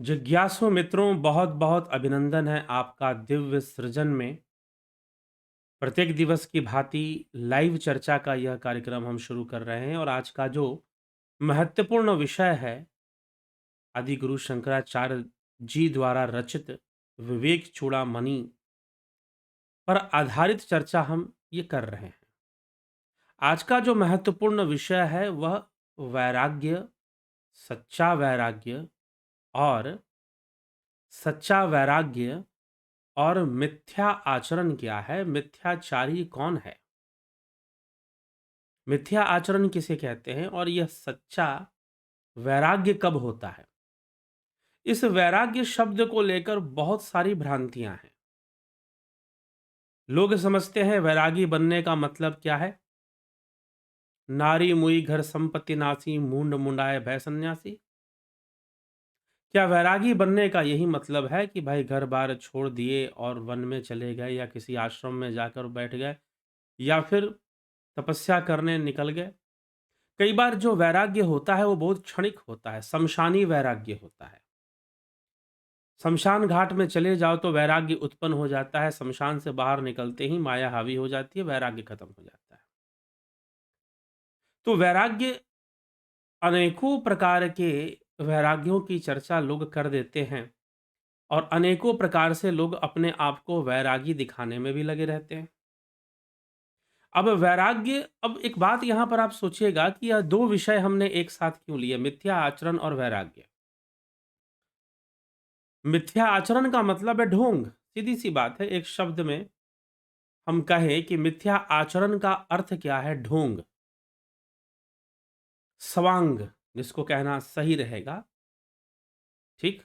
जिज्ञासु मित्रों, बहुत बहुत अभिनंदन है आपका दिव्य सृजन में। प्रत्येक दिवस की भांति लाइव चर्चा का यह कार्यक्रम हम शुरू कर रहे हैं और आज का जो महत्वपूर्ण विषय है, आदि गुरु शंकराचार्य जी द्वारा रचित विवेक चूड़ामणि पर आधारित चर्चा हम ये कर रहे हैं। आज का जो महत्वपूर्ण विषय है वह वैराग्य, सच्चा वैराग्य और सच्चा वैराग्य और मिथ्या आचरण क्या है? मिथ्याचारी कौन है? मिथ्या आचरण किसे कहते हैं और यह सच्चा वैराग्य कब होता है? इस वैराग्य शब्द को लेकर बहुत सारी भ्रांतियां हैं। लोग समझते हैं वैरागी बनने का मतलब क्या है? नारी मुई घर संपत्ति नासी, मूंड मुंडाए भय सन्यासी। क्या वैरागी बनने का यही मतलब है कि भाई घर बार छोड़ दिए और वन में चले गए या किसी आश्रम में जाकर बैठ गए या फिर तपस्या करने निकल गए? कई बार जो वैराग्य होता है वो बहुत क्षणिक होता है, शमशानी वैराग्य होता है। शमशान घाट में चले जाओ तो वैराग्य उत्पन्न हो जाता है, शमशान से बाहर निकलते ही माया हावी हो जाती है, वैराग्य खत्म हो जाता है। तो वैराग्य, अनेकों प्रकार के वैराग्यों की चर्चा लोग कर देते हैं और अनेकों प्रकार से लोग अपने आप को वैरागी दिखाने में भी लगे रहते हैं। अब वैराग्य, अब एक बात यहां पर आप सोचिएगा कि यह दो विषय हमने एक साथ क्यों लिए, मिथ्या आचरण और वैराग्य। मिथ्या आचरण का मतलब है ढोंग। सीधी सी बात है, एक शब्द में हम कहें कि मिथ्या आचरण का अर्थ क्या है? ढोंग, स्वांग, जिसको कहना सही रहेगा। ठीक।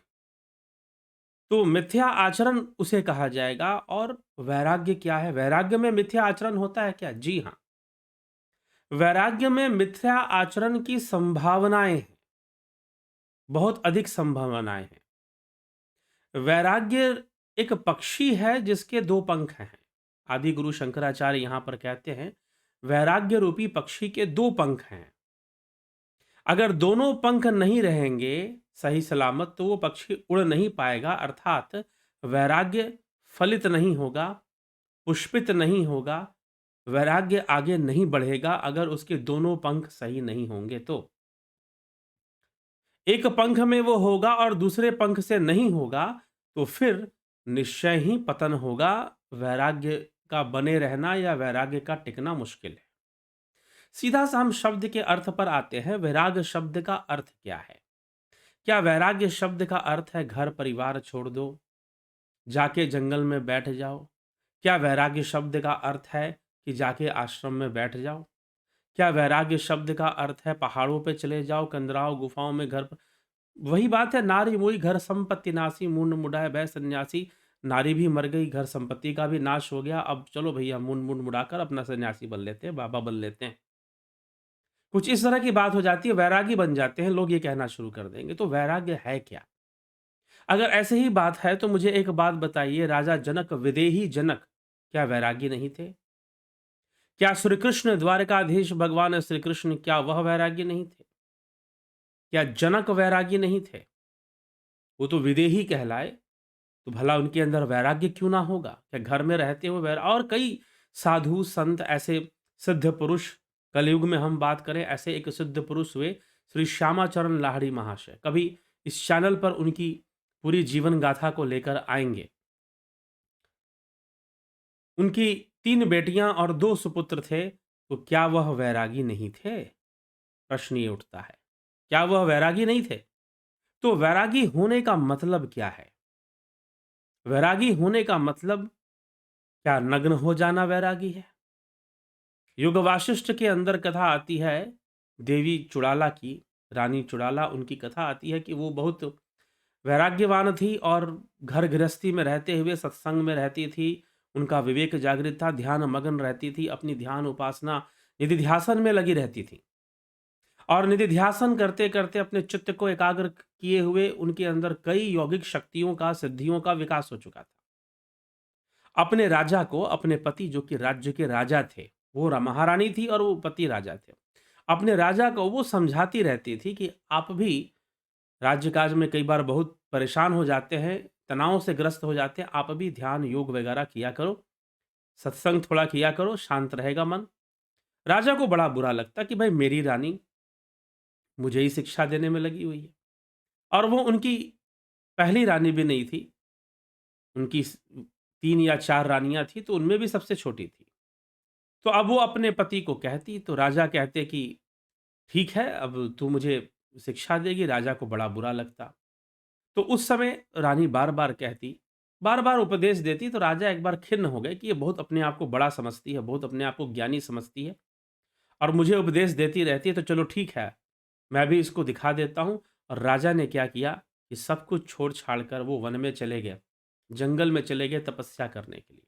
तो मिथ्या आचरण उसे कहा जाएगा। और वैराग्य क्या है? वैराग्य में मिथ्या आचरण होता है क्या? जी हां। वैराग्य में मिथ्या आचरण की संभावनाएं हैं, बहुत अधिक संभावनाएं हैं। वैराग्य एक पक्षी है जिसके दो पंख हैं। आदि गुरु शंकराचार्य यहां पर कहते हैं वैराग्य रूपी पक्षी के दो पंख हैं। अगर दोनों पंख नहीं रहेंगे सही सलामत तो वो पक्षी उड़ नहीं पाएगा, अर्थात वैराग्य फलित नहीं होगा, पुष्पित नहीं होगा, वैराग्य आगे नहीं बढ़ेगा अगर उसके दोनों पंख सही नहीं होंगे तो। एक पंख में वो होगा और दूसरे पंख से नहीं होगा तो फिर निश्चय ही पतन होगा। वैराग्य का बने रहना या वैराग्य का टिकना मुश्किल है। सीधा सा हम शब्द के अर्थ पर आते हैं। वैराग्य शब्द का अर्थ क्या है? क्या वैराग्य शब्द का अर्थ है घर परिवार छोड़ दो, जाके जंगल में बैठ जाओ? क्या वैराग्य शब्द का अर्थ है कि जाके आश्रम में बैठ जाओ? क्या वैराग्य शब्द का अर्थ है पहाड़ों पे चले जाओ, कंदराओ गुफाओं में घर पर? वही बात है, नारी मोई घर संपत्ति नासी, मूंड मुड़ाए भय सन्यासी। नारी भी मर गई, घर संपत्ति का भी नाश हो गया, अब चलो भैया मूंड मूंड मुड़ाकर अपना सन्यासी बन लेते हैं, बाबा बन लेते हैं। कुछ इस तरह की बात हो जाती है, वैरागी बन जाते हैं लोग, ये कहना शुरू कर देंगे। तो वैराग्य है क्या? अगर ऐसे ही बात है तो मुझे एक बात बताइए, राजा जनक, विदेही जनक, क्या वैरागी नहीं थे? क्या श्री कृष्ण द्वारकाधीश भगवान श्री कृष्ण, क्या वह वैरागी नहीं थे? क्या जनक वैरागी नहीं थे? वो तो विदेही कहलाए, तो भला उनके अंदर वैराग्य क्यों ना होगा? क्या घर में रहते हुए और कई साधु संत ऐसे सिद्ध पुरुष, कलयुग में हम बात करें, ऐसे एक सिद्ध पुरुष हुए श्री श्यामाचरण लाहिड़ी महाशय। कभी इस चैनल पर उनकी पूरी जीवन गाथा को लेकर आएंगे। उनकी 3 बेटियां और 2 सुपुत्र थे, तो क्या वह वैरागी नहीं थे? प्रश्न ये उठता है। क्या वह वैरागी नहीं थे? तो वैरागी होने का मतलब क्या है? वैरागी होने का मतलब, क्या नग्न हो जाना वैरागी है? युग वाशिष्ठ के अंदर कथा आती है देवी चुड़ाला की, रानी चुड़ाला, उनकी कथा आती है कि वो बहुत वैराग्यवान थी और घर गृहस्थी में रहते हुए सत्संग में रहती थी। उनका विवेक जागृत था, ध्यान मग्न रहती थी, अपनी ध्यान उपासना निधिध्यासन में लगी रहती थी और निधिध्यासन करते करते अपने चित्त को एकाग्र किए हुए उनके अंदर कई यौगिक शक्तियों का, सिद्धियों का विकास हो चुका था। अपने राजा को, अपने पति जो कि राज्य के राजा थे, वो महारानी थी और वो पति राजा थे, अपने राजा को वो समझाती रहती थी कि आप भी राज्य काज में कई बार बहुत परेशान हो जाते हैं, तनाव से ग्रस्त हो जाते हैं, आप अभी ध्यान योग वगैरह किया करो, सत्संग थोड़ा किया करो, शांत रहेगा मन। राजा को बड़ा बुरा लगता कि भाई मेरी रानी मुझे ही शिक्षा देने में लगी हुई है, और वो उनकी पहली रानी भी नहीं थी, उनकी 3 या 4 रानियाँ थी, तो उनमें भी सबसे छोटी थी। तो अब वो अपने पति को कहती, तो राजा कहते कि ठीक है, अब तू मुझे शिक्षा देगी। राजा को बड़ा बुरा लगता। तो उस समय रानी बार-बार कहती, बार-बार उपदेश देती, तो राजा एक बार खिन्न हो गए कि ये बहुत अपने आप को बड़ा समझती है, बहुत अपने आप को ज्ञानी समझती है और मुझे उपदेश देती रहती है, तो चलो ठीक है, मैं भी इसको दिखा देता हूँ। और राजा ने क्या किया कि सब कुछ छोड़-छाड़ कर वो वन में चले गए, जंगल में चले गए तपस्या करने के लिए।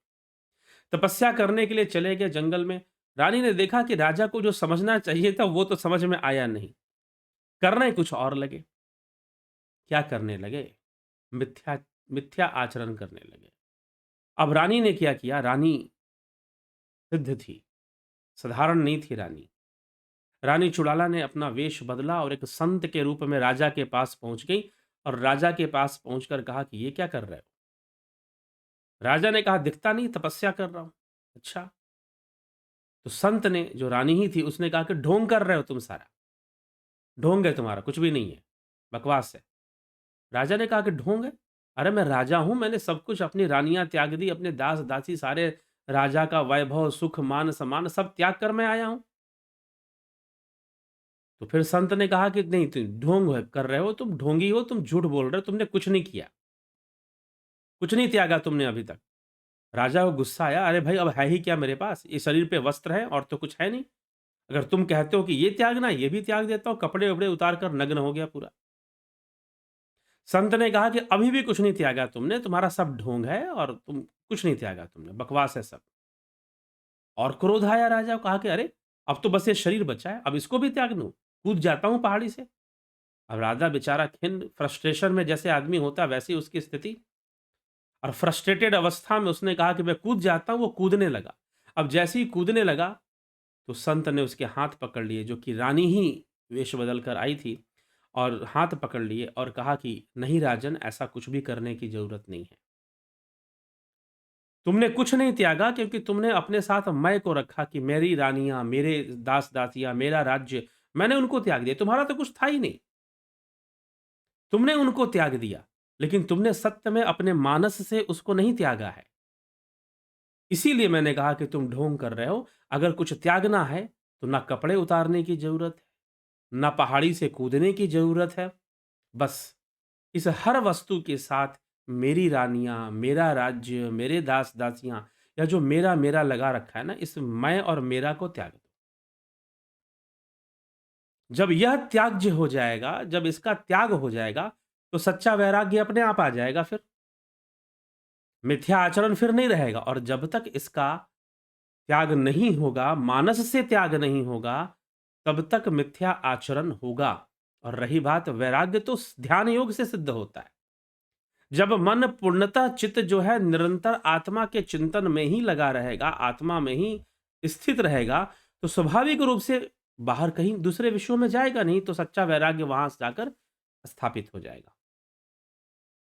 तपस्या करने के लिए चले गए जंगल में। रानी ने देखा कि राजा को जो समझना चाहिए था, वो तो समझ में आया नहीं, करने कुछ और लगे। क्या करने लगे? मिथ्या मिथ्या आचरण करने लगे। अब रानी ने क्या किया, रानी सिद्ध थी, साधारण नहीं थी रानी। रानी चुड़ाला ने अपना वेश बदला और एक संत के रूप में राजा के पास पहुंच गई और राजा के पास पहुंचकर कहा कि ये क्या कर रहे हो? राजा ने कहा दिखता नहीं, तपस्या कर रहा हूं। अच्छा। तो संत ने, जो रानी ही थी, उसने कहा कि ढोंग कर रहे हो तुम सारा, ढोंग है तुम्हारा, कुछ भी नहीं है, बकवास है। राजा ने कहा कि ढोंग है? अरे मैं राजा हूं, मैंने सब कुछ, अपनी रानियां त्याग दी, अपने दास दासी सारे, राजा का वैभव सुख मान सम्मान सब त्याग कर मैं आया हूं। तो फिर संत ने कहा कि नहीं, तुम ढोंग कर रहे हो, तुम ढोंगी हो, तुम झूठ बोल रहे हो, तुमने कुछ नहीं किया, कुछ नहीं त्यागा तुमने अभी तक। राजा को गुस्सा आया, अरे भाई अब है ही क्या मेरे पास, ये शरीर पे वस्त्र है और तो कुछ है नहीं। अगर तुम कहते हो कि ये त्यागना, ये भी त्याग देता हूं, कपड़े वपड़े उतार कर नग्न हो गया पूरा। संत ने कहा कि अभी भी कुछ नहीं त्यागा तुमने, तुम्हारा सब ढोंग है और तुम कुछ नहीं त्यागा तुमने, बकवास है सब। और क्रोध आया राजा को, कहा कि अरे अब तो बस ये शरीर बचा है, अब इसको भी त्याग दूं, कूद जाता हूं पहाड़ी से। अब राजा बेचारा खिन्न, फ्रस्ट्रेशन में जैसे आदमी होता है वैसी उसकी स्थिति, और फ्रस्ट्रेटेड अवस्था में उसने कहा कि मैं कूद जाता हूं। वो कूदने लगा। अब जैसे ही कूदने लगा, तो संत ने उसके हाथ पकड़ लिए, जो कि रानी ही वेश बदल कर आई थी, और हाथ पकड़ लिए और कहा कि नहीं राजन, ऐसा कुछ भी करने की जरूरत नहीं है। तुमने कुछ नहीं त्यागा, क्योंकि तुमने अपने साथ मैं को रखा कि मेरी रानियां, मेरे दास दासियां, मेरा राज्य, मैंने उनको त्याग दिया। तुम्हारा तो कुछ था ही नहीं, तुमने उनको त्याग दिया, लेकिन तुमने सत्य में अपने मानस से उसको नहीं त्यागा है। इसीलिए मैंने कहा कि तुम ढोंग कर रहे हो। अगर कुछ त्यागना है, तो ना कपड़े उतारने की जरूरत है, ना पहाड़ी से कूदने की जरूरत है। बस इस हर वस्तु के साथ मेरी रानियां, मेरा राज्य, मेरे दास दासियां, या जो मेरा मेरा लगा रखा है ना, इस मैं और मेरा को त्याग दो। जब यह त्याज्य हो जाएगा, जब इसका त्याग हो जाएगा, तो सच्चा वैराग्य अपने आप आ जाएगा। फिर मिथ्या आचरण फिर नहीं रहेगा। और जब तक इसका त्याग नहीं होगा, मानस से त्याग नहीं होगा, तब तक मिथ्या आचरण होगा। और रही बात वैराग्य, तो ध्यान योग से सिद्ध होता है। जब मन पूर्णतः चित्त जो है निरंतर आत्मा के चिंतन में ही लगा रहेगा, आत्मा में ही स्थित रहेगा, तो स्वाभाविक रूप से बाहर कहीं दूसरे विषयों में जाएगा नहीं, तो सच्चा वैराग्य वहां से जाकर स्थापित हो जाएगा।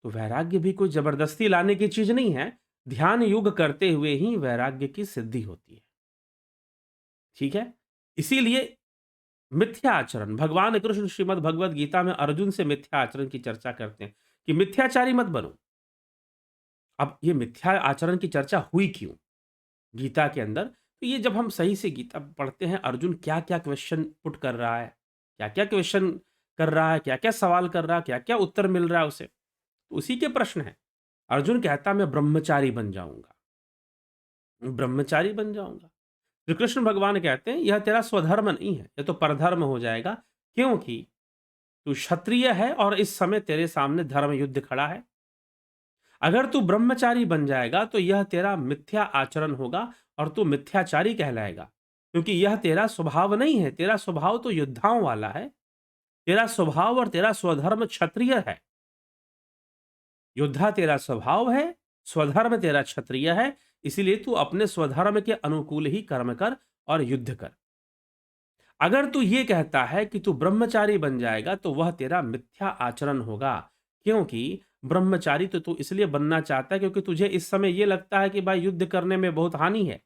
तो वैराग्य भी कोई जबरदस्ती लाने की चीज नहीं है। ध्यान युग करते हुए ही वैराग्य की सिद्धि होती है। ठीक है। इसीलिए मिथ्या आचरण, भगवान कृष्ण श्रीमद् भगवद गीता में अर्जुन से मिथ्या आचरण की चर्चा करते हैं कि मिथ्याचारी मत बनो। अब ये मिथ्या आचरण की चर्चा हुई क्यों गीता के अंदर? तो ये जब हम सही से गीता पढ़ते हैं, अर्जुन क्या क्या क्वेश्चन पुट कर रहा है, क्या क्या क्वेश्चन कर रहा है, क्या क्या सवाल कर रहा है, क्या क्या उत्तर मिल रहा है उसे, तो उसी के प्रश्न है। अर्जुन कहता मैं ब्रह्मचारी बन जाऊंगा, ब्रह्मचारी बन जाऊंगा। श्री कृष्ण भगवान कहते हैं यह तेरा स्वधर्म नहीं है, यह तो परधर्म हो जाएगा, क्योंकि तू क्षत्रिय है और इस समय तेरे सामने धर्म युद्ध खड़ा है। अगर तू ब्रह्मचारी बन जाएगा, तो यह तेरा मिथ्या आचरण होगा और तू मिथ्याचारी कहलाएगा, क्योंकि यह तेरा स्वभाव नहीं है। तेरा स्वभाव तो योद्धाओं वाला है। तेरा स्वभाव और तेरा स्वधर्म क्षत्रिय है। योद्धा तेरा स्वभाव है, स्वधर्म तेरा क्षत्रिय है। इसीलिए तू अपने स्वधर्म के अनुकूल ही कर्म कर और युद्ध कर। अगर तू ये कहता है कि तू ब्रह्मचारी बन जाएगा तो वह तेरा मिथ्या आचरण होगा, क्योंकि ब्रह्मचारी तो तू इसलिए बनना चाहता है क्योंकि तुझे इस समय ये लगता है कि भाई युद्ध करने में बहुत हानि है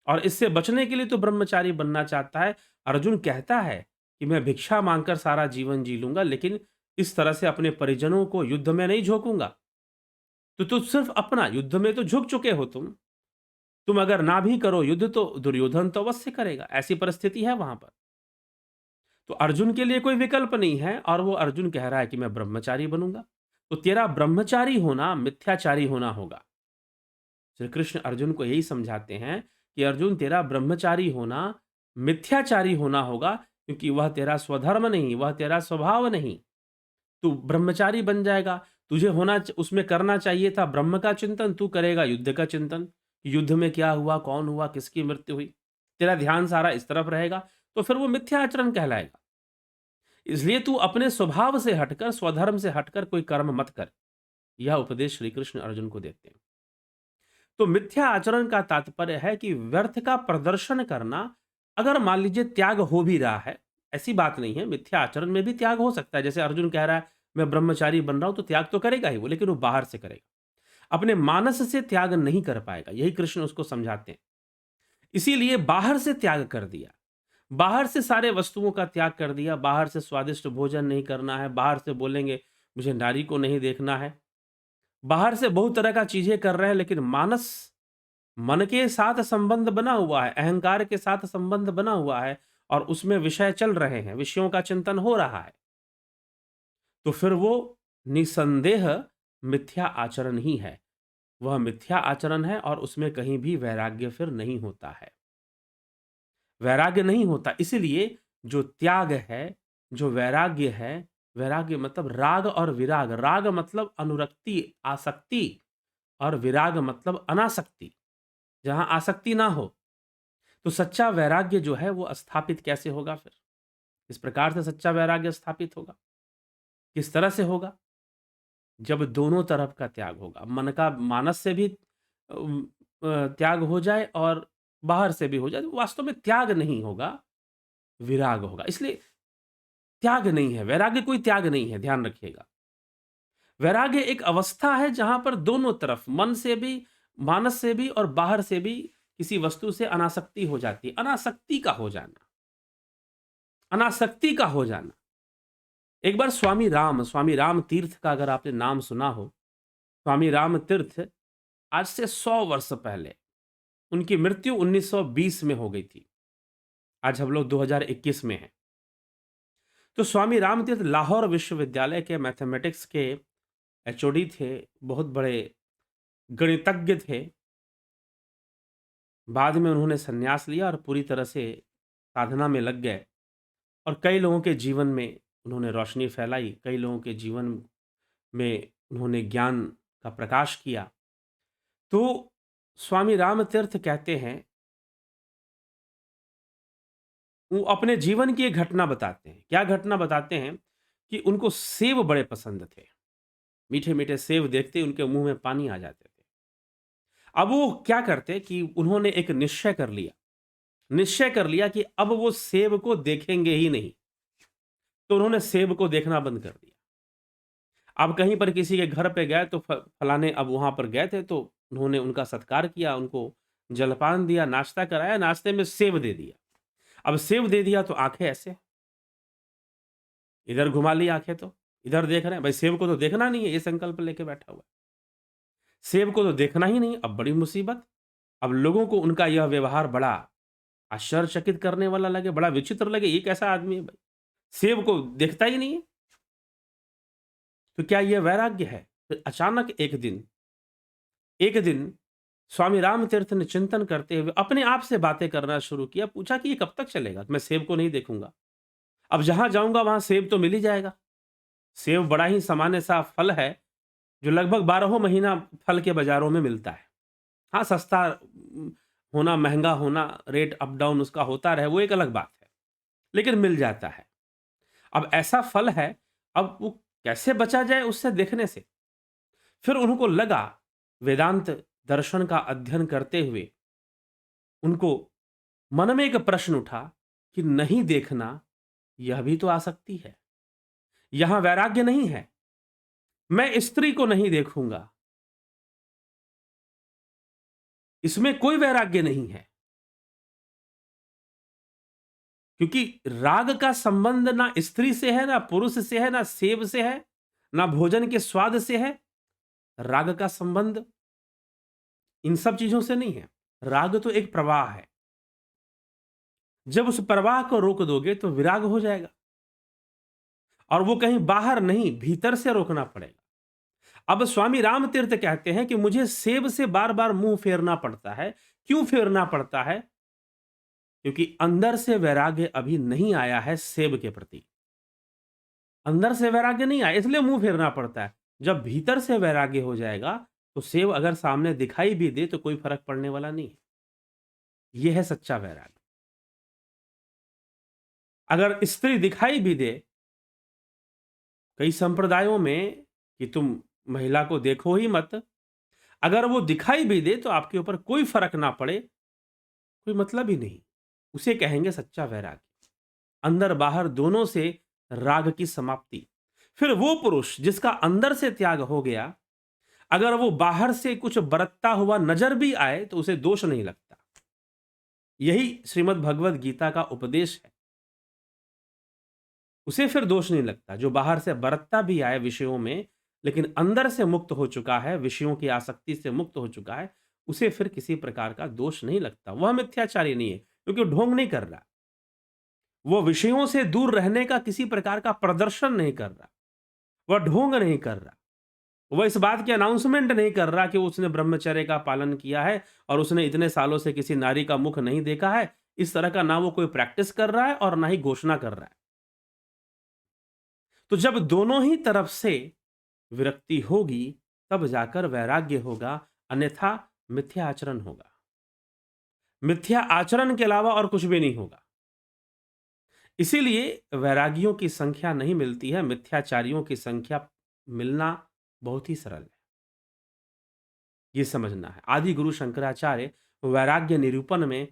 और इससे बचने के लिए तू ब्रह्मचारी बनना चाहता है। अर्जुन कहता है कि मैं भिक्षा मांगकर सारा जीवन जी लूंगा, लेकिन इस तरह से अपने परिजनों को युद्ध में नहीं झोंकूंगा। तो तू सिर्फ अपना, युद्ध में तो झुक चुके हो तुम अगर ना भी करो युद्ध तो दुर्योधन तो अवश्य करेगा, ऐसी परिस्थिति है वहां पर। तो अर्जुन के लिए कोई विकल्प नहीं है और वो अर्जुन कह रहा है कि मैं ब्रह्मचारी बनूंगा। तो तेरा ब्रह्मचारी होना मिथ्याचारी होना होगा। श्री कृष्ण अर्जुन को यही समझाते हैं कि अर्जुन तेरा ब्रह्मचारी होना मिथ्याचारी होना होगा, क्योंकि वह तेरा स्वधर्म नहीं, वह तेरा स्वभाव नहीं। तू ब्रह्मचारी बन जाएगा, तुझे उसमें करना चाहिए था ब्रह्म का चिंतन, तू करेगा युद्ध का चिंतन। युद्ध में क्या हुआ, कौन हुआ, किसकी मृत्यु हुई, तेरा ध्यान सारा इस तरफ रहेगा, तो फिर वो मिथ्या आचरण कहलाएगा। इसलिए तू अपने स्वभाव से हटकर, स्वधर्म से हटकर कोई कर्म मत कर। यह उपदेश श्री कृष्ण अर्जुन को देते हैं। तो मिथ्या आचरण का तात्पर्य है कि व्यर्थ का प्रदर्शन करना। अगर मान लीजिए त्याग हो भी रहा है, ऐसी बात नहीं है, मिथ्या आचरण में भी त्याग हो सकता है। जैसे अर्जुन कह रहा है मैं ब्रह्मचारी बन रहा हूं, तो त्याग तो करेगा ही वो, लेकिन वो बाहर से करेगा, अपने मानस से त्याग नहीं कर पाएगा। यही कृष्ण उसको समझाते हैं। इसीलिए बाहर से त्याग कर दिया, बाहर से सारे वस्तुओं का त्याग कर दिया। बाहर से स्वादिष्ट भोजन नहीं करना है, बाहर से बोलेंगे मुझे नारी को नहीं देखना है, बाहर से बहुत तरह का चीजें कर रहे हैं, लेकिन मानस, मन के साथ संबंध बना हुआ है, अहंकार के साथ संबंध बना हुआ है और उसमें विषय चल रहे हैं, विषयों का चिंतन हो रहा है, तो फिर वो निसंदेह मिथ्या आचरण ही है। वह मिथ्या आचरण है और उसमें कहीं भी वैराग्य फिर नहीं होता है, वैराग्य नहीं होता। इसलिए जो त्याग है, जो वैराग्य है, वैराग्य मतलब राग और विराग। राग मतलब अनुरक्ति, आसक्ति, और विराग मतलब अनासक्ति, जहां आसक्ति ना हो। तो सच्चा वैराग्य जो है वो स्थापित कैसे होगा फिर? इस प्रकार से सच्चा वैराग्य स्थापित होगा। किस तरह से होगा? जब दोनों तरफ का त्याग होगा, मन का, मानस से भी त्याग हो जाए और बाहर से भी हो जाए, तो वास्तव में त्याग नहीं होगा, विराग होगा। इसलिए त्याग नहीं है, वैराग्य कोई त्याग नहीं है, ध्यान रखिएगा। वैराग्य एक अवस्था है जहां पर दोनों तरफ, मन से भी, मानस से भी और बाहर से भी किसी वस्तु से अनासक्ति हो जाती है। अनासक्ति का हो जाना, अनासक्ति का हो जाना। एक बार स्वामी राम तीर्थ का अगर आपने नाम सुना हो, स्वामी राम तीर्थ आज से 100 वर्ष पहले, उनकी मृत्यु 1920 में हो गई थी। आज हम लोग 2021 में हैं। तो स्वामी राम तीर्थ लाहौर विश्वविद्यालय के मैथमेटिक्स के एचओडी थे, बहुत बड़े गणितज्ञ थे। बाद में उन्होंने संन्यास लिया और पूरी तरह से साधना में लग गए और कई लोगों के जीवन में उन्होंने रोशनी फैलाई, कई लोगों के जीवन में उन्होंने ज्ञान का प्रकाश किया। तो स्वामी राम तीर्थ कहते हैं, वो अपने जीवन की एक घटना बताते हैं। क्या घटना बताते हैं? कि उनको सेब बड़े पसंद थे, मीठे मीठे सेब देखते ही उनके मुंह में पानी आ जाते थे। अब वो क्या करते कि उन्होंने एक निश्चय कर लिया कि अब वो सेब को देखेंगे ही नहीं। तो उन्होंने सेब को देखना बंद कर दिया। अब कहीं पर किसी के घर पे गए तो फलाने, अब वहां पर गए थे तो उन्होंने उनका सत्कार किया, उनको जलपान दिया, नाश्ता कराया, नाश्ते में सेब दे दिया। अब सेब दे दिया तो आंखें ऐसे, इधर घुमा ली आंखें, तो इधर देख रहे हैं, भाई सेब को तो देखना नहीं है, ये संकल्प लेके बैठा हुआ है, सेब को तो देखना ही नहीं। अब बड़ी मुसीबत। अब लोगों को उनका यह व्यवहार बड़ा आश्चर्यचकित करने वाला लगे, बड़ा विचित्र लगे, ये कैसा आदमी है भाई, सेब को देखता ही नहीं है। तो क्या यह वैराग्य है? फिर अचानक एक दिन स्वामी राम तीर्थ ने चिंतन करते हुए अपने आप से बातें करना शुरू किया। पूछा कि ये कब तक चलेगा, मैं सेब को नहीं देखूंगा? अब जहां जाऊंगा वहां सेब तो मिल ही जाएगा। सेब बड़ा ही सामान्य सा फल है जो लगभग 12 महीना फल के बाजारों में मिलता है। हाँ, सस्ता होना, महंगा होना, रेट अप डाउन उसका होता रहे, वो एक अलग बात है, लेकिन मिल जाता है। अब ऐसा फल है, अब वो कैसे बचा जाए उससे देखने से? फिर उनको लगा, वेदांत दर्शन का अध्ययन करते हुए उनको मन में एक प्रश्न उठा कि नहीं देखना, यह भी तो आसक्ति है। यहां वैराग्य नहीं है, मैं स्त्री को नहीं देखूंगा, इसमें कोई वैराग्य नहीं है। क्योंकि राग का संबंध ना स्त्री से है, ना पुरुष से है, ना सेव से है, ना भोजन के स्वाद से है। राग का संबंध इन सब चीजों से नहीं है। राग तो एक प्रवाह है। जब उस प्रवाह को रोक दोगे तो विराग हो जाएगा, और वो कहीं बाहर नहीं, भीतर से रोकना पड़ेगा। अब स्वामी राम तीर्थ कहते हैं कि मुझे सेब से बार बार मुंह फेरना पड़ता है। क्यों फेरना पड़ता है? क्योंकि अंदर से वैराग्य अभी नहीं आया है सेब के प्रति। अंदर से वैराग्य नहीं आया, इसलिए मुंह फेरना पड़ता है। जब भीतर से वैराग्य हो जाएगा तो सेब अगर सामने दिखाई भी दे तो कोई फर्क पड़ने वाला नहीं है। यह है सच्चा वैराग्य। अगर स्त्री दिखाई भी दे, कई संप्रदायों में कि तुम महिला को देखो ही मत, अगर वो दिखाई भी दे तो आपके ऊपर कोई फर्क ना पड़े, कोई मतलब ही नहीं, उसे कहेंगे सच्चा वैराग्य। अंदर बाहर दोनों से राग की समाप्ति। फिर वो पुरुष जिसका अंदर से त्याग हो गया, अगर वो बाहर से कुछ बरतता हुआ नजर भी आए तो उसे दोष नहीं लगता। यही श्रीमद् भगवद गीता का उपदेश है। उसे फिर दोष नहीं लगता। जो बाहर से बरतता भी आए विषयों में, लेकिन अंदर से मुक्त हो चुका है, विषयों की आसक्ति से मुक्त हो चुका है, उसे फिर किसी प्रकार का दोष नहीं लगता। वह मिथ्याचारी नहीं है, क्योंकि वो ढोंग नहीं कर रहा। वो विषयों से दूर रहने का किसी प्रकार का प्रदर्शन नहीं कर रहा। वह ढोंग नहीं कर रहा। वह इस बात की अनाउंसमेंट नहीं कर रहा कि उसने ब्रह्मचर्य का पालन किया है और उसने इतने सालों से किसी नारी का मुख नहीं देखा है। इस तरह का ना वो कोई प्रैक्टिस कर रहा है और ना ही घोषणा कर रहा है। तो जब दोनों ही तरफ से विरक्ति होगी, तब जाकर वैराग्य होगा, अन्यथा मिथ्या आचरण होगा। मिथ्या आचरण के अलावा और कुछ भी नहीं होगा। इसीलिए वैरागियों की संख्या नहीं मिलती है, मिथ्याचारियों की संख्या मिलना बहुत ही सरल है। यह समझना है। आदि गुरु शंकराचार्य वैराग्य निरूपण में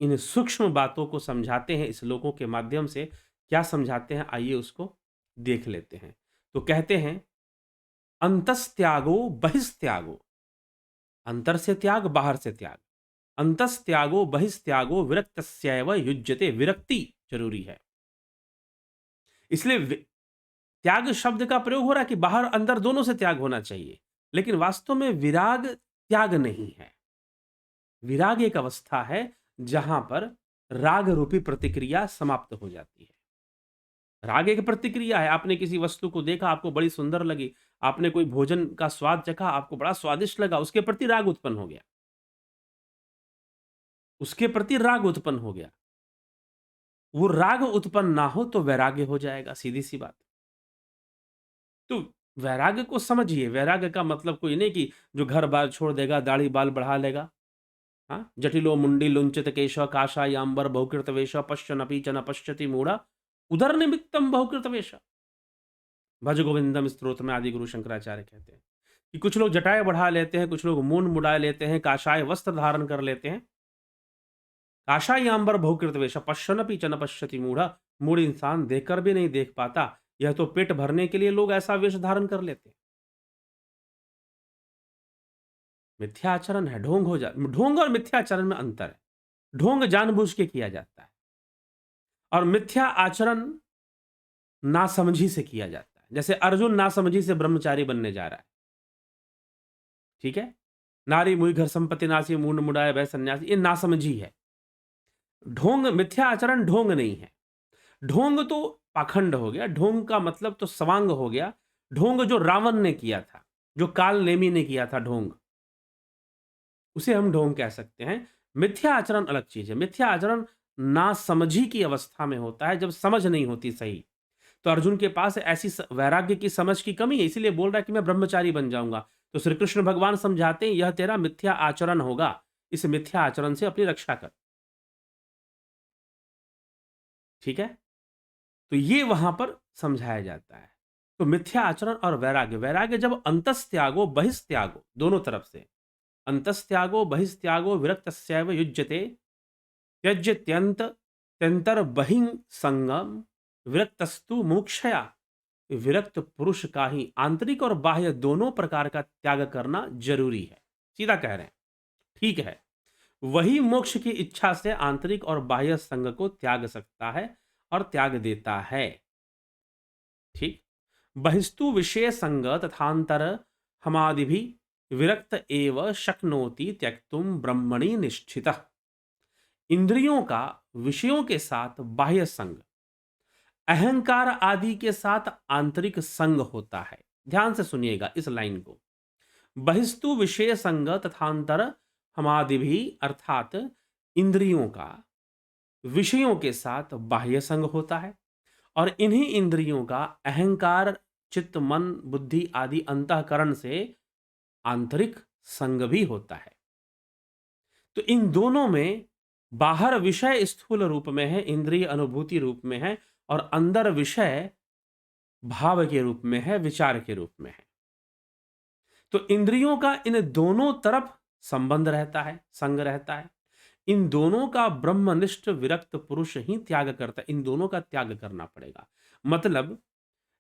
इन सूक्ष्म बातों को समझाते हैं। श्लोकों के माध्यम से क्या समझाते हैं, आइए उसको देख लेते हैं। तो कहते हैं, अंतस्त्यागो बहिस्त्यागो, अंतर से त्याग, बाहर से त्याग। अंतस्त्यागो बहिस्त्यागो विरक्तस्यैव युज्यते। विरक्ति जरूरी है, इसलिए त्याग शब्द का प्रयोग हो रहा है कि बाहर अंदर दोनों से त्याग होना चाहिए, लेकिन वास्तव में विराग त्याग नहीं है। विराग एक अवस्था है जहां पर राग रूपी प्रतिक्रिया समाप्त हो जाती है। राग एक प्रतिक्रिया है। आपने किसी वस्तु को देखा, आपको बड़ी सुंदर लगी, आपने कोई भोजन का स्वाद चखा, आपको बड़ा स्वादिष्ट लगा, उसके प्रति राग उत्पन्न हो गया, उसके प्रति राग उत्पन्न हो गया। वो राग उत्पन्न ना हो तो वैराग्य हो जाएगा, सीधी सी बात। तो वैराग्य को समझिए। वैराग्य का मतलब कोई नहीं कि जो घर बार छोड़ देगा, दाढ़ी बाल बढ़ा लेगा। हाँ, जटिलो मुंडी लुंचित केश काषायांबर बहुकृत वेश पश्यनपि च न पश्यति मूढ़ा उदर निमित्तम बहुकृत वेश। भज गोविंदम स्तोत्र में आदि गुरु शंकराचार्य कहते हैं कि कुछ लोग जटाएं बढ़ा लेते हैं, कुछ लोग मूंड मुड़ा लेते हैं, काषाय वस्त्र धारण कर लेते हैं। काषायांबर बहुकृत वेश पश्यनपि च न पश्यति मूढ़ा। मूढ़ इंसान देखकर भी नहीं देख पाता। यह तो पेट भरने के लिए लोग ऐसा वेश धारण कर लेते हैं। मिथ्याचरण है, ढोंग हो जा। ढोंग और मिथ्याचरण में अंतर है। ढोंग जानबूझ के किया जाता है और मिथ्या आचरण नासमझी से किया जाता है। जैसे अर्जुन नासमझी से ब्रह्मचारी बनने जा रहा है, ठीक है। नारी मुई घर संपत्ति नासी मूंड मुड़ाए वह सन्यासी, ये नासमझी है। ढोंग, मिथ्या आचरण ढोंग नहीं है। ढोंग तो पाखंड हो गया। ढोंग का मतलब तो सवांग हो गया। ढोंग जो रावण ने किया था, जो काल नेमी ने किया था, ढोंग, उसे हम ढोंग कह सकते हैं। मिथ्या आचरण अलग चीज है। मिथ्या आचरण नासमझी की अवस्था में होता है, जब समझ नहीं होती सही। तो अर्जुन के पास ऐसी वैराग्य की समझ की कमी है, इसीलिए बोल रहा है कि मैं ब्रह्मचारी बन जाऊंगा। तो श्री कृष्ण भगवान समझाते हैं, यह तेरा मिथ्या आचरण होगा, इस मिथ्या आचरण से अपनी रक्षा कर। ठीक है, तो ये वहां पर समझाया जाता है। तो मिथ्या आचरण और वैराग्य, वैराग्य जब अंतस्त्यागो बहिस्त्यागो, दोनों तरफ से, अंतस्त्यागो बहिस्त्यागो विरक्तस्यैव युज्यते, त्यज्यत्यंत त्यंतर बहिं संगम विरक्तस्तु मुमुक्षया। विरक्त पुरुष का ही आंतरिक और बाह्य दोनों प्रकार का त्याग करना जरूरी है। सीधा कह रहे हैं, ठीक है। वही मोक्ष की इच्छा से आंतरिक और बाह्य संग को त्याग सकता है और त्याग देता है। ठीक। बहिस्तु विषय संग तथांतर हमादि भी विरक्त एव शक्नोति त्यक्तुम ब्रह्मणि निश्चितः। इंद्रियों का विषयों के साथ बाह्य संग, अहंकार आदि के साथ आंतरिक संग होता है। ध्यान से सुनिएगा इस लाइन को। बहिस्तु विषय संग तथांतर हमादि भी, अर्थात इंद्रियों का विषयों के साथ बाह्य संग होता है और इन्हीं इंद्रियों का अहंकार, चित्त, मन, बुद्धि आदि अंतःकरण से आंतरिक संग भी होता है। तो इन दोनों में बाहर विषय स्थूल रूप में है, इंद्रिय अनुभूति रूप में है, और अंदर विषय भाव के रूप में है, विचार के रूप में है। तो इंद्रियों का इन दोनों तरफ संबंध रहता है, संग रहता है। इन दोनों का ब्रह्मनिष्ठ विरक्त पुरुष ही त्याग करता है। इन दोनों का त्याग करना पड़ेगा। मतलब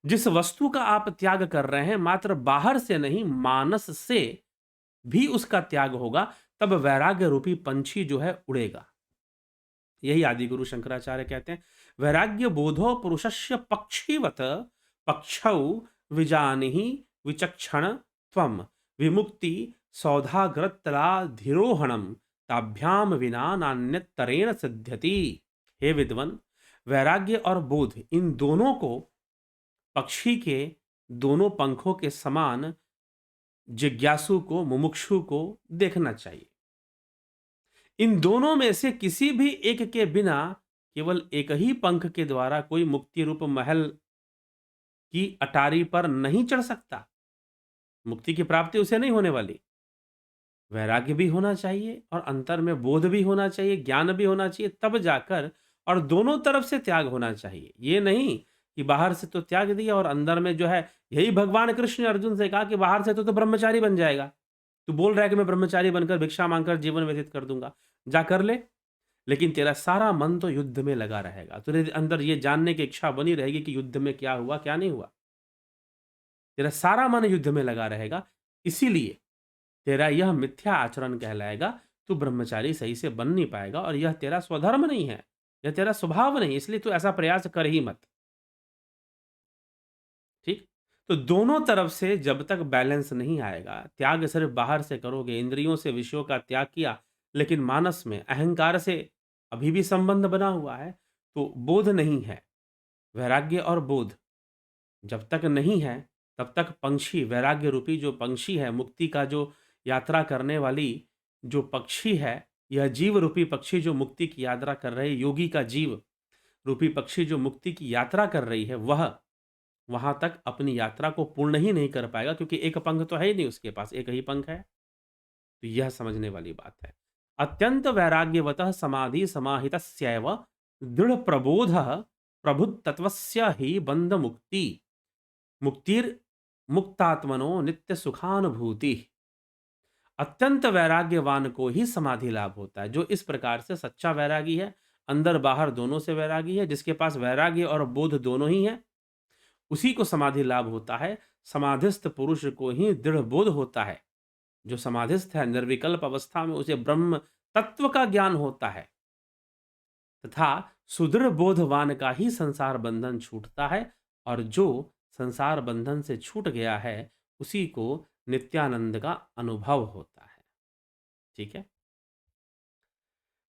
जिस वस्तु का आप त्याग कर रहे हैं, मात्र बाहर से नहीं, मानस से भी उसका त्याग होगा, तब वैराग्य रूपी पंछी जो है उड़ेगा। यही आदि गुरु शंकराचार्य कहते हैं, वैराग्य बोधो पुरुषस्य पक्षीवत पक्षौ विजानिहि विचक्षण त्वम विमुक्ति सौधाग्रतलाधिरोहणम ताभ्याम विना नान्यतरेण सिद्ध्यति। हे विद्वन, वैराग्य और बोध इन दोनों को पक्षी के दोनों पंखों के समान जिज्ञासु को, मुमुक्षु को देखना चाहिए। इन दोनों में से किसी भी एक के बिना केवल एक ही पंख के द्वारा कोई मुक्ति रूप महल की अटारी पर नहीं चढ़ सकता। मुक्ति की प्राप्ति उसे नहीं होने वाली। वैराग्य भी होना चाहिए और अंतर में बोध भी होना चाहिए, ज्ञान भी होना चाहिए, तब जाकर, और दोनों तरफ से त्याग होना चाहिए। ये नहीं कि बाहर से तो त्याग दिया और अंदर में जो है, यही भगवान कृष्ण ने अर्जुन से कहा कि बाहर से तो ब्रह्मचारी बन जाएगा, तू बोल रहा है कि मैं ब्रह्मचारी बनकर भिक्षा मांगकर जीवन व्यतीत कर दूंगा, जा कर ले, लेकिन तेरा सारा मन तो युद्ध में लगा रहेगा। तेरे अंदर ये जानने की इच्छा बनी रहेगी कि युद्ध में क्या हुआ क्या नहीं हुआ, तेरा सारा मन युद्ध में लगा रहेगा। इसीलिए तेरा यह मिथ्या आचरण कहलाएगा, तू ब्रह्मचारी सही से बन नहीं पाएगा, और यह तेरा स्वधर्म नहीं है, यह तेरा स्वभाव नहीं, इसलिए तू ऐसा प्रयास कर ही मत। ठीक। तो दोनों तरफ से जब तक बैलेंस नहीं आएगा, त्याग सिर्फ बाहर से करोगे, इंद्रियों से विषयों का त्याग किया, लेकिन मानस में अहंकार से अभी भी संबंध बना हुआ है, तो बोध नहीं है। वैराग्य और बोध जब तक नहीं है, तब तक पंछी, वैराग्य रूपी जो पंछी है, मुक्ति का जो यात्रा करने वाली जो पक्षी है, यह जीव रूपी पक्षी जो मुक्ति की यात्रा कर रही, योगी का जीव रूपी पक्षी जो मुक्ति की यात्रा कर रही है, वह वहां तक अपनी यात्रा को पूर्ण ही नहीं कर पाएगा, क्योंकि एक पंख तो है ही नहीं उसके पास, एक ही पंख है। तो यह समझने वाली बात है। अत्यंत वैराग्यवतः समाधि समाहितस्यैव दृढ़ प्रबोध प्रभुतत्वस्य ही बंध मुक्ति मुक्तिर मुक्तात्मनो नित्य सुखानुभूति। अत्यंत वैराग्यवान को ही समाधि लाभ होता है। जो इस प्रकार से सच्चा वैरागी है, अंदर बाहर दोनों से वैरागी है, जिसके पास वैराग्य और बोध दोनों ही है, उसी को समाधि लाभ होता है। समाधिस्थ पुरुष को ही दृढ़ बोध होता है। जो समाधिस्थ है, निर्विकल्प अवस्था में उसे ब्रह्म तत्व का ज्ञान होता है, तथा सुदृढ़ बोधवान का ही संसार बंधन छूटता है, और जो संसार बंधन से छूट गया है, उसी को नित्यानंद का अनुभव होता है। ठीक है।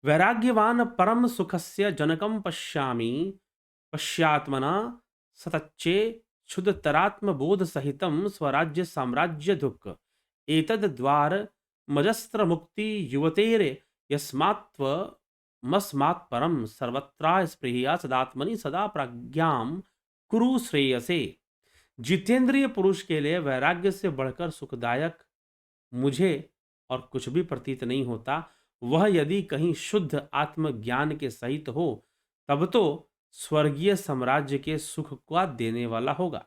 वैराग्यवान परम सुखस्य जनकम पश्यामि पश्यात्मना सतच्चे क्षुदतरात्म बोध सहितम स्वराज्य साम्राज्य दुख एतद द्वार मजस्त्र मुक्ति युवतेरे यस्मात्व मस्मात् परम सर्वत्रा स्पृहया सदात्मनि सदा प्रज्ञाम कुरु श्रेयसे। जितेंद्रिय पुरुष के लिए वैराग्य से बढ़कर सुखदायक मुझे और कुछ भी प्रतीत नहीं होता। वह यदि कहीं शुद्ध आत्मज्ञान के सहित हो, तब तो स्वर्गीय साम्राज्य के सुख का देने वाला होगा।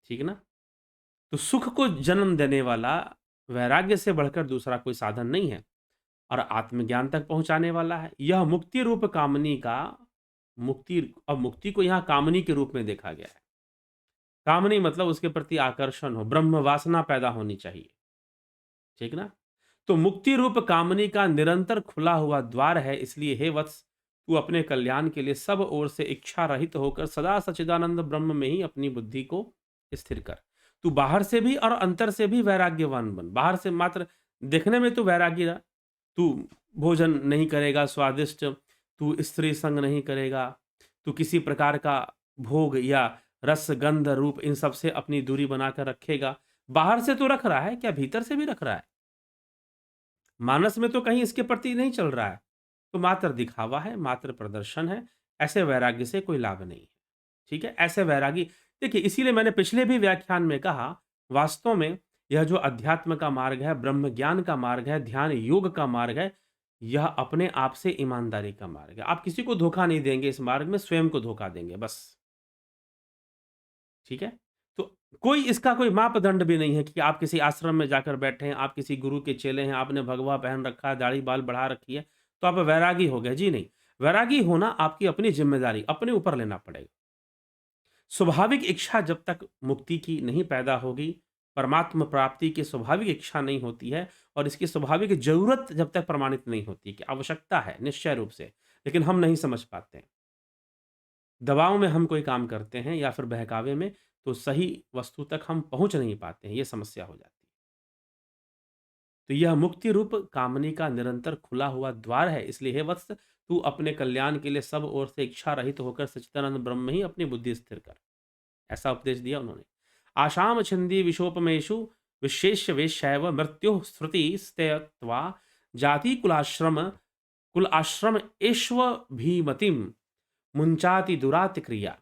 ठीक ना। तो सुख को जन्म देने वाला वैराग्य से बढ़कर दूसरा कोई साधन नहीं है। और आत्मज्ञान तक पहुंचाने वाला है। यह मुक्ति रूप कामनी का मुक्ति को यहाँ कामनी के रूप में देखा गया है। कामनी मतलब उसके प्रति आकर्षण हो, ब्रह्म वासना पैदा होनी चाहिए, ठीक ना? तो मुक्ति रूप कामनी का निरंतर खुला हुआ द्वार है, इसलिए हे वत्स, तू अपने कल्याण के लिए सब ओर से इच्छा रहित होकर सदा सच्चिदानंद ब्रह्म में ही अपनी बुद्धि को स्थिर कर। तू बाहर से भी और अंतर से भी वैराग्यवान बन। बाहर से मात्र देखने में तो वैरागी रह, तू भोजन नहीं करेगा स्वादिष्ट, तू स्त्री संग नहीं करेगा, तू किसी प्रकार का भोग या रस गंध रूप इन सब से अपनी दूरी बनाकर रखेगा। बाहर से तो रख रहा है, क्या भीतर से भी रख रहा है? मानस में तो कहीं इसके प्रति नहीं चल रहा है, तो मात्र दिखावा है, मात्र प्रदर्शन है। ऐसे वैराग्य से कोई लाभ नहीं है, ठीक है? ऐसे वैरागी, देखिए इसीलिए मैंने पिछले भी व्याख्यान में कहा, वास्तव में यह जो अध्यात्म का मार्ग है, ब्रह्म ज्ञान का मार्ग है, ध्यान योग का मार्ग है, यह अपने आप से ईमानदारी का मार्ग है। आप किसी को धोखा नहीं देंगे इस मार्ग में, स्वयं को धोखा देंगे बस, ठीक है? तो कोई इसका कोई मापदंड भी नहीं है कि आप किसी आश्रम में जाकर बैठे हैं, आप किसी गुरु के चेले हैं, आपने भगवा पहन रखा है, दाढ़ी बाल बढ़ा रखी है, तो आप वैरागी हो गए। जी नहीं, वैरागी होना आपकी अपनी ज़िम्मेदारी, अपने ऊपर लेना पड़ेगा। स्वाभाविक इच्छा जब तक मुक्ति की नहीं पैदा होगी, परमात्म प्राप्ति की स्वाभाविक इच्छा नहीं होती है और इसकी स्वाभाविक ज़रूरत जब तक प्रमाणित नहीं होती कि आवश्यकता है निश्चय रूप से, लेकिन हम नहीं समझ पाते हैं। दबाव में हम कोई काम करते हैं या फिर बहकावे में, तो सही वस्तु तक हम पहुँच नहीं पाते हैं, ये समस्या हो जाती है। तो यह मुक्ति रूप कामनी का निरंतर खुला हुआ द्वार है, इसलिए हे वत्स, तू अपने कल्याण के लिए सब ओर से इच्छा रहित होकर सच्चिदानंद ब्रह्म में ही अपनी बुद्धि स्थिर कर। ऐसा उपदेश दिया उन्होंने। आशाम छिंदी विशोपमेषु विशेष्य वेश्यैव मृत्युः श्रुति स्तेयत्वा जाति कुल आश्रम एष्व भीमतिम मुंचाति दुरातिक्रिया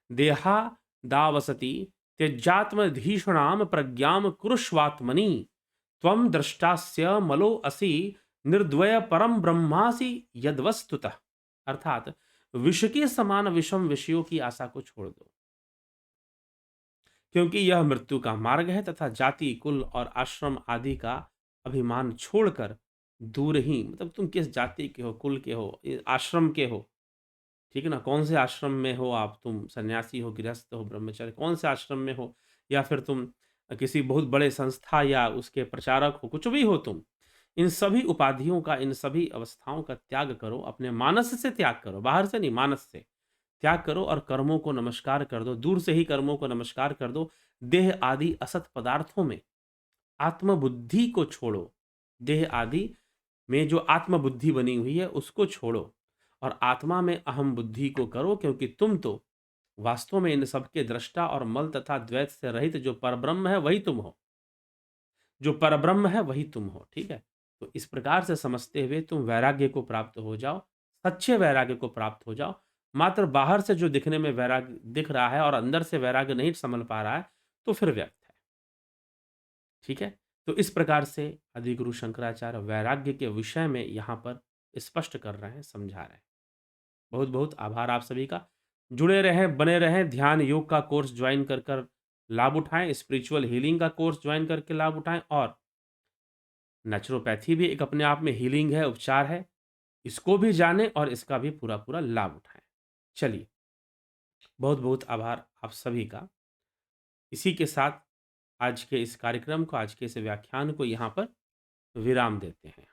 देहा दावसति त्यज्यात्मधीषणाम प्रज्ञाम कुरुष्वात्मनि त्वं द्रष्टास्य मलो असि निर्द्वय परम ब्रह्मासि यद्वस्तुतः। अर्थात विष के समान विषम विषयों की आशा को छोड़ दो, क्योंकि यह मृत्यु का मार्ग है तथा जाति कुल और आश्रम आदि का अभिमान छोड़कर दूर ही, मतलब तुम किस जाति के हो, कुल के हो, आश्रम के हो, ठीक है ना? कौन से आश्रम में हो आप, तुम सन्यासी हो, गृहस्थ हो, ब्रह्मचारी, कौन से आश्रम में हो, या फिर तुम किसी बहुत बड़े संस्था या उसके प्रचारक हो, कुछ भी हो तुम, इन सभी उपाधियों का, इन सभी अवस्थाओं का त्याग करो, अपने मानस से त्याग करो, बाहर से नहीं, मानस से त्याग करो और कर्मों को नमस्कार कर दो, दूर से ही कर्मों को नमस्कार कर दो। देह आदि असत पदार्थों में आत्मबुद्धि को छोड़ो, देह आदि में जो आत्मबुद्धि बनी हुई है उसको छोड़ो और आत्मा में अहम बुद्धि को करो, क्योंकि तुम तो वास्तव में इन सबके दृष्टा और मल तथा द्वैत से रहित जो परब्रह्म है वही तुम हो, जो परब्रह्म है वही तुम हो, ठीक है? तो इस प्रकार से समझते हुए तुम वैराग्य को प्राप्त हो जाओ, सच्चे वैराग्य को प्राप्त हो जाओ। मात्र बाहर से जो दिखने में वैराग्य दिख रहा है और अंदर से वैराग्य नहीं संभल पा रहा है, तो फिर व्यर्थ है, ठीक है? तो इस प्रकार से आदिगुरु शंकराचार्य वैराग्य के विषय में यहाँ पर स्पष्ट कर रहे हैं, समझा रहे हैं। बहुत बहुत आभार आप सभी का। जुड़े रहें, बने रहें, ध्यान योग का कोर्स ज्वाइन कर लाभ उठाएं, स्पिरिचुअल हीलिंग का कोर्स ज्वाइन करके लाभ उठाएं और नेचुरोपैथी भी एक अपने आप में हीलिंग है, उपचार है। इसको भी जानें और इसका भी पूरा पूरा लाभ उठाएं। चलिए, बहुत बहुत आभार आप सभी का। इसी के साथ आज के इस कार्यक्रम को, आज के इस व्याख्यान को यहाँ पर विराम देते हैं।